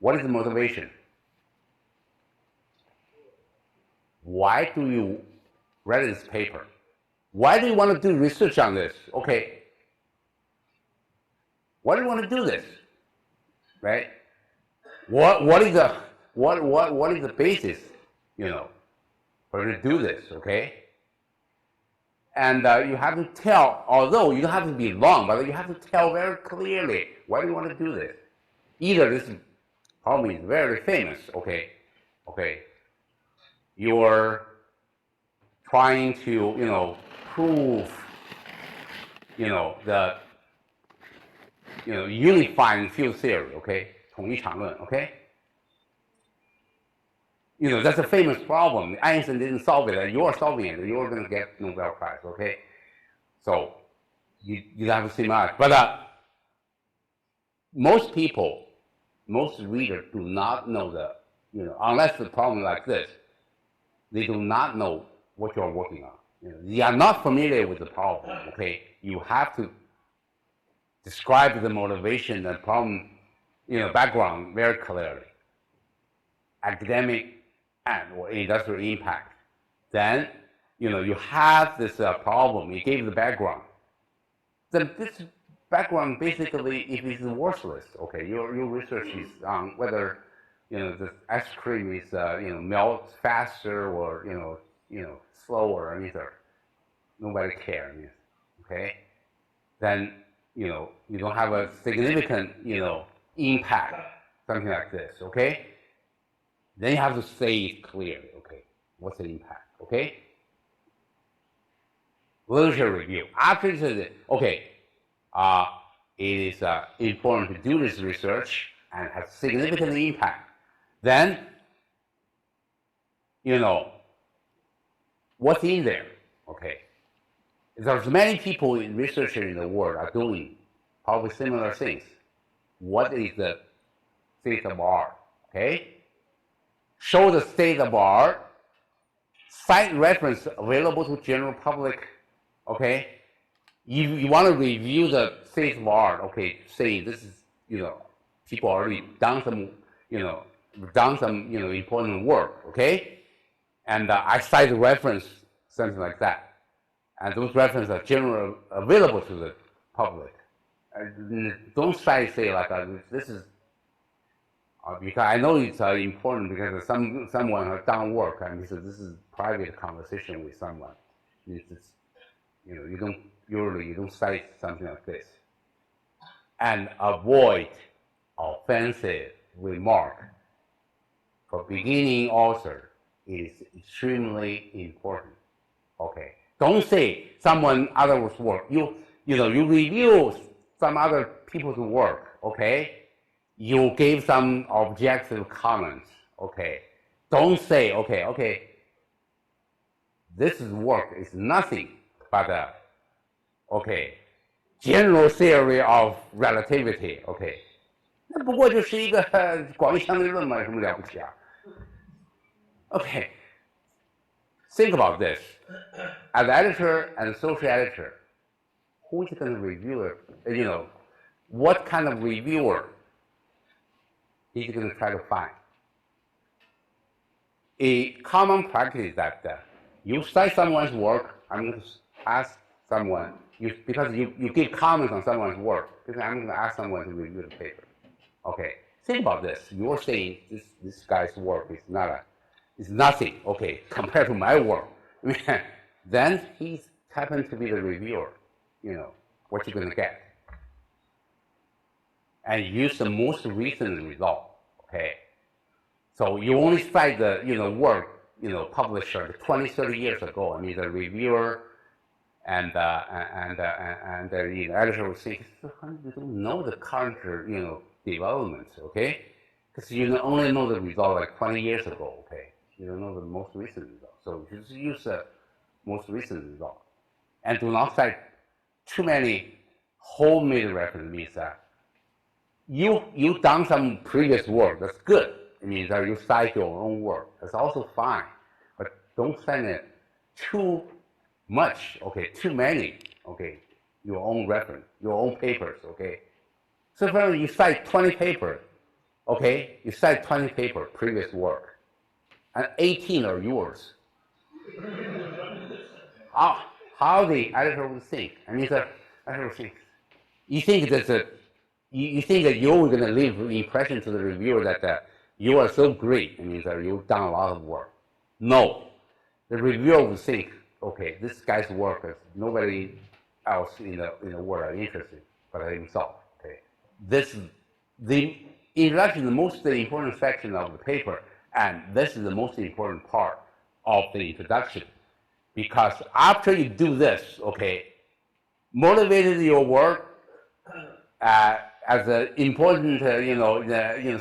What is the motivation? Why do you read this paper? Why do you want to do research on this? Okay. Why do you want to do this? Right? What is the basis, for you to do this? Okay. And you have to tell, although you don't have to be long, but you have to tell very clearly why do you want to do this. Either this problem is very famous, okay, you're trying to, prove, the, unifying field theory, okay, 统一场论, okay. That's a famous problem. Einstein didn't solve it, and you're solving it. You're going to get Nobel Prize, okay? So you have to see much. But most people, most readers do not know unless the problem like this, they do not know what you're working on. They are not familiar with the problem, okay? You have to describe the motivation and problem, background very clearly. Academic or industrial impact. Then, you have this problem. You gave the background. Then this background basically, if it's worthless, okay, your research is on whether, the ice cream is, melts faster or, slower or either. Nobody cares, okay? Then, you don't have a significant, impact, something like this, okay? Then you have to say it clearly, okay? What's the impact, okay? Literature review. After you say, okay, it is important to do this research and have significant impact. Then, what's in there, okay? There's many people in researchers in the world are doing probably similar things. What is the state of art, okay? Show the state of art, cite reference available to general public, okay? You want to review the state of art, okay, say this is, people already done some, important work, okay? And I cite the reference, something like that. And those references are generally available to the public. Don't say like, this is, because I know it's important because someone has done work and he says this is private conversation with someone. You don't cite something like this. And avoid offensive remark for beginning author is extremely important. Okay. Don't say someone other's work. You review some other people's work, okay? You give some objective comments, okay? Don't say, okay, this work is nothing but general theory of relativity, okay? 那不过就是一个广义相对论嘛，有什么了不起啊 ？Okay, think about this. As editor and social editor, who is going to review it? What kind of reviewer he's going to try to find? A common practice is that you cite someone's work, I'm going to ask someone, because you give comments on someone's work, because I'm going to ask someone to review the paper. Okay, think about this. You're saying this guy's work is nothing, okay, compared to my work. Then he happens to be the reviewer, what you're going to get. And use the most recent result, okay? So you only cite the, work, publisher 20, 30 years ago. I mean, the reviewer and the editor will say, you don't know the current, developments, okay? Because you only know the result like 20 years ago, okay? You don't know the most recent result. So you just use the most recent result. And do not cite too many homemade references. Means that you've done some previous work, that's good. It means that you cite your own work. That's also fine. But don't cite it too much, okay, too many, okay, your own reference, your own papers, okay. So if you cite 20 papers, Okay, you cite 20 paper, previous work, and 18 are yours. How the editor would think? I mean, the editor would think. You think you think that you're going to leave the impression to the reviewer that you are so great. I mean, that you've done a lot of work. No, the reviewer would think, okay, this guy's work is nobody else in the world are interested but himself. Okay, this the introduction is the most important section of the paper, and this is the most important part of the introduction, because after you do this, okay, motivated your work as an important,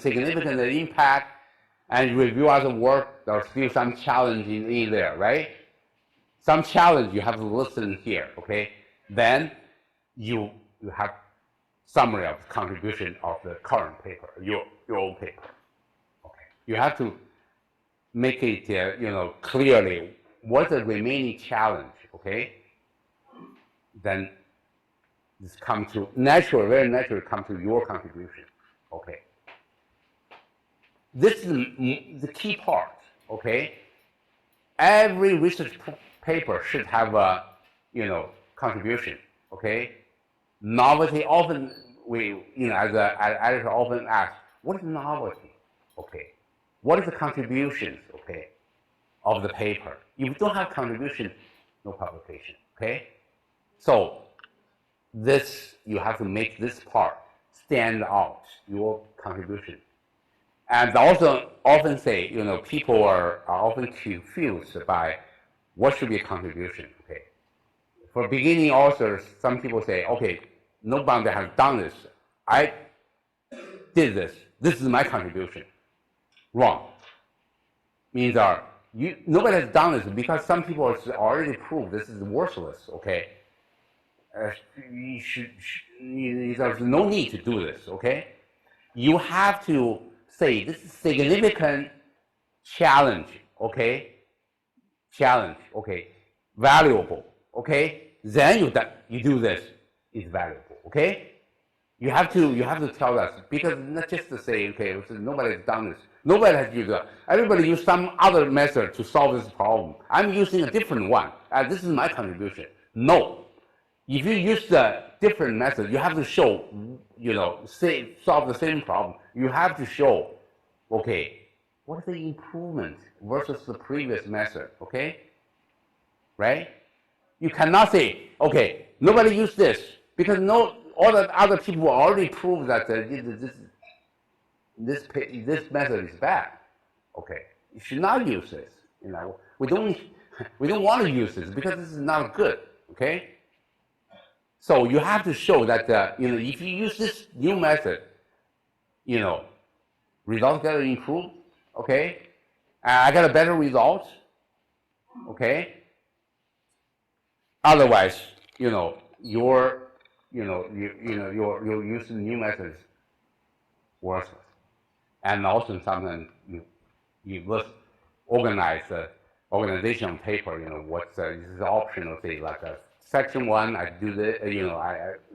significant impact, and review other work. There's still some challenge in there, right? Some challenge you have to listen here, okay? Then you have summary of the contribution of the current paper, your own paper. Okay, you have to make it clearly what's the remaining challenge, okay? Then this comes to very naturally come to your contribution, okay? This is the key part, okay? Every research paper should have a, contribution, okay? Novelty often, as an editor often ask, what is novelty, okay? What is the contributions, okay, of the paper? If you don't have contribution, no publication, okay? So this, you have to make this part stand out, your contribution. And also often say, people are often confused by what should be a contribution, okay? For beginning authors, some people say, okay, nobody has done this. I did this. This is my contribution. Wrong. Means nobody has done this because some people already proved this is worthless, okay? There's no need to do this, okay? You have to say this is significant challenge, okay? Challenge, okay? Valuable, okay? Then you do this, it's valuable, okay? You have to tell us, because not just to say, okay, nobody has done this. Nobody has used that. Everybody used some other method to solve this problem. I'm using a different one. This is my contribution. No. If you use the different method, you have to show, solve the same problem. You have to show, okay, what is the improvement versus the previous method, okay? Right? You cannot say, okay, nobody used this, because all the other people already proved that this method is bad. Okay, you should not use this. We don't want to use this because this is not good. Okay, so you have to show that if you use this new method, results get improved. Okay, I got a better result. Okay. Otherwise, you're using new methods worthless. And also sometimes you must organize the organization paper, what's this is optional thing, like section 1, I do this,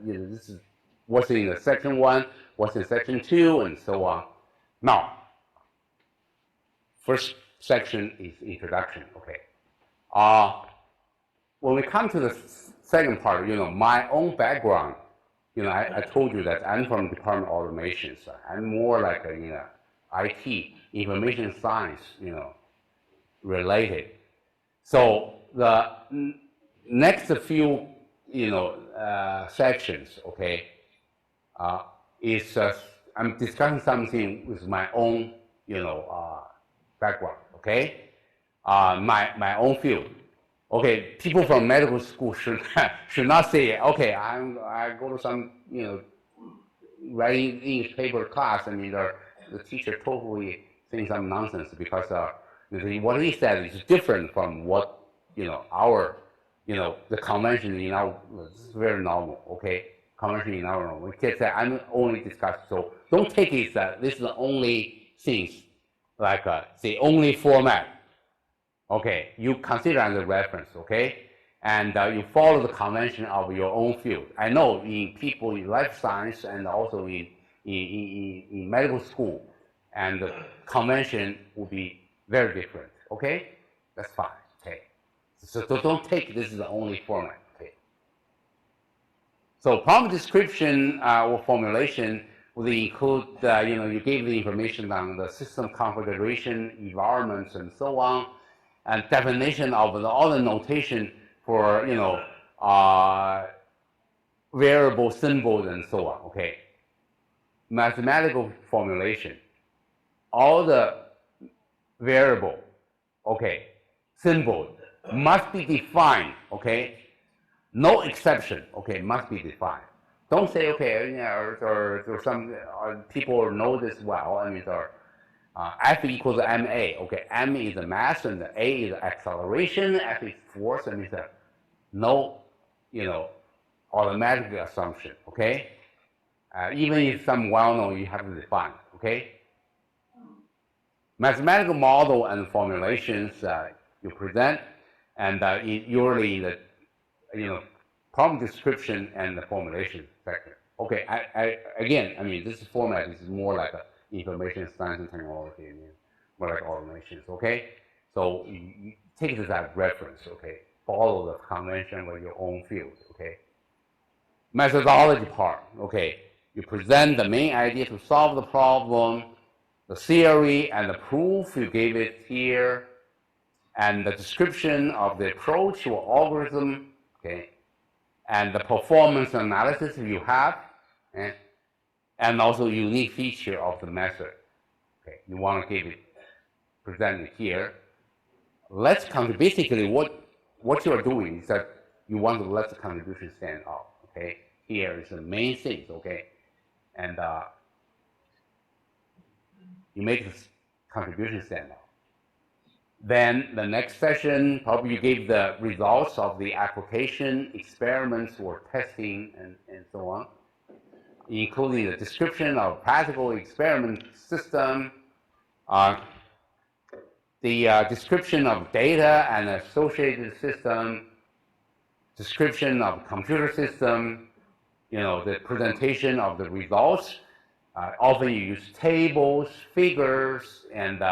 this is what's in the section 1, what's in section 2, and so on. Now, first section is introduction, okay. When we come to the second part, my own background, I told you that I'm from Department of Automation, so I'm more like IT, information science, related. So the next few, sections, okay, is I'm discussing something with my own, background, okay, my own field. Okay, people from medical school should not say, okay, I go to some writing English paper class, and the teacher totally thinks I'm nonsense because what he said is different from what our the convention in our, this is very normal. Okay, convention in our normal. We can say I'm only discussing. So don't take it that this is the only things, like the only format. Okay, you consider as a reference, okay? And you follow the convention of your own field. I know in people in life science and also in medical school, and the convention will be very different. Okay, that's fine. Okay, so don't take this as the only format. Okay. So problem description or formulation will include, you gave the information on the system configuration, environments, and so on, and definition of all the notation for, variable symbols and so on. Okay. Mathematical formulation, all the variable, okay, symbols must be defined. Okay. No exception, okay, must be defined. Don't say, okay, or some people know this well. I mean, F equals ma. Okay, m is the mass and the a is acceleration. F is force, and it's no, automatic assumption. Okay, even if some well-known, you have to define. Okay, mathematical model and formulations you present, and usually the problem description and the formulation section. Okay, again, I mean, this format is more like information science and technology, more like automations. Okay, so you take this as reference. Okay, follow the convention with your own field. Okay, methodology part. Okay, you present the main idea to solve the problem, the theory and the proof you gave it here, and the description of the approach or algorithm. Okay, and the performance analysis you have, and also unique feature of the method. Okay, you want to give it presented here. Let's basically what you are doing is that you want to let the contribution stand out. Okay, here is the main things. Okay, and you make this contribution stand out. Then the next session, probably you give the results of the application, experiments, or testing, and so on, including the description of practical experiment system, the description of data and associated system, description of computer system, the presentation of the results. Often you use tables, figures, and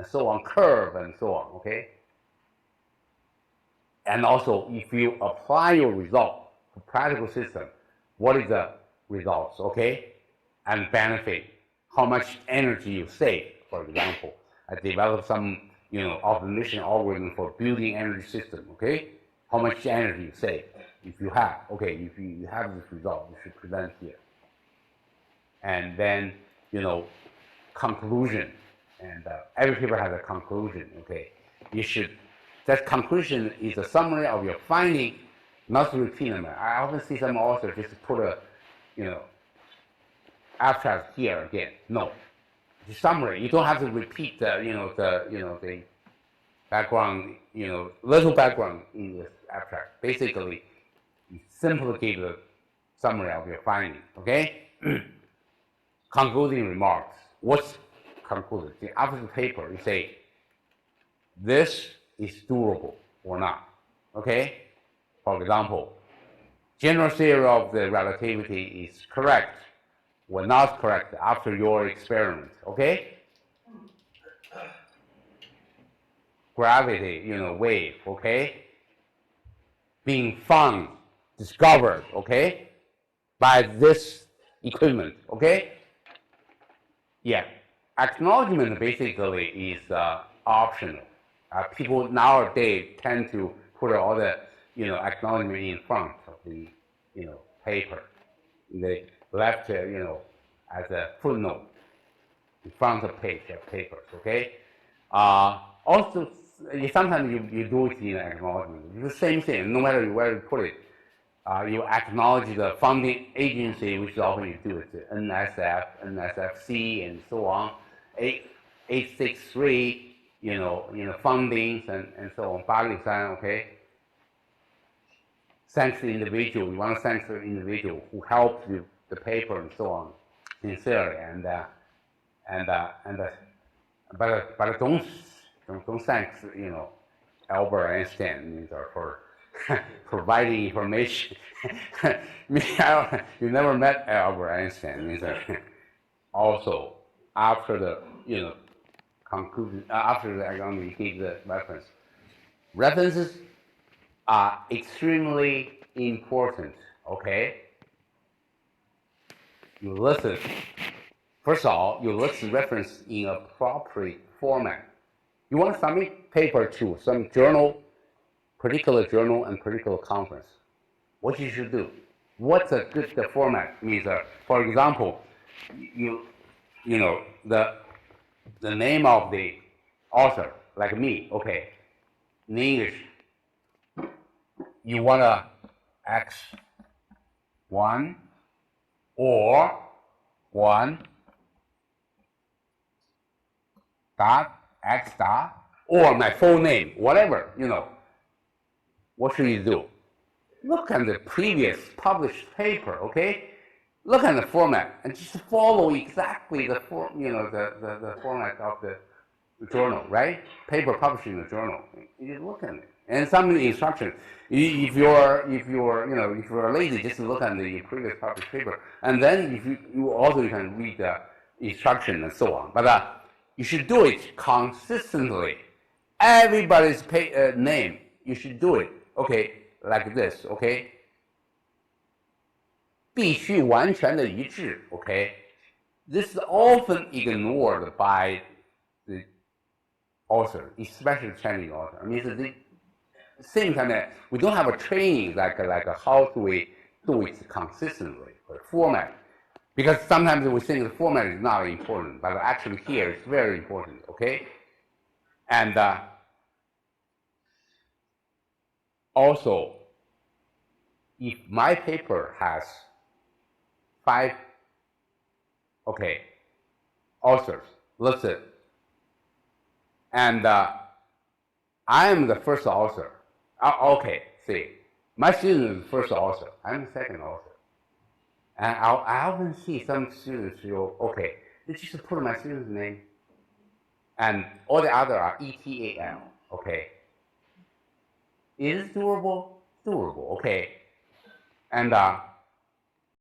so on, curve, and so on. Okay. And also, if you apply your result to practical system, what is the results? Okay, and benefit, how much energy you save. For example, I developed some optimization algorithm for building energy system. Okay, how much energy you save if you have. Okay, if you have this result, you should present here. And then, conclusion, and every paper has a conclusion. Okay, that conclusion is a summary of your finding, not to repeat them. I often see some authors just put a, abstract here again. No, the summary. You don't have to repeat the background, little background in the abstract. Basically, you simply give the summary of your finding. Okay. Concluding remarks. What's concluded? After the paper, you say, this is durable or not. Okay? For example, general theory of the relativity is correct or not correct after your experiment. Okay? Gravity, wave. Okay? Being found, discovered. Okay? By this equipment. Okay? Yeah, acknowledgement basically is optional. People nowadays tend to put all the acknowledgement in front of the paper. They left as a footnote in front of page of papers. Okay. Also, sometimes you do it in acknowledgement. It's the same thing. No matter where you put it. You acknowledge the funding agency, which often you do it, NSF, NSFC, and so on, 863, fundings and so on, 863, okay? Thanks to the individual. We want to thank the individual who helped you, the paper and so on, sincerely, but don't thank Albert Einstein for providing information. You never met Albert Einstein. Also, after the, conclusion, after I'm going to give the reference. References are extremely important, okay? You listen. First of all, you list reference in appropriate format. You want to submit paper to some journal, particular journal and particular conference. What you should do? What's a good format? Means, for example, you you know the name of the author, like me, okay, in English, you wanna X1 or 1 dot X dot or my full name, whatever, what should you do? Look at the previous published paper, okay? Look at the format and just follow exactly the the format of the journal, right? Paper published in the journal. You look at it, and some instruction. If you're lazy, just look at the previous published paper, and then if you also can read the instruction and so on. But you should do it consistently. Everybody's name, you should do it. Okay, like this. Okay. 必须完全的一致 okay? This is often ignored by the author, especially Chinese author. I mean, at the same time, we don't have a training like how do we do it consistently, or format. Because sometimes we think the format is not important, but actually here it's very important, okay? And also, if my paper has 5 authors listed, and I am the first author. See, my student is the first author. I'm the second author. And I often see some students they just put my student's name, and all the other are ETAL. Okay, is it doable? Doable. Okay, and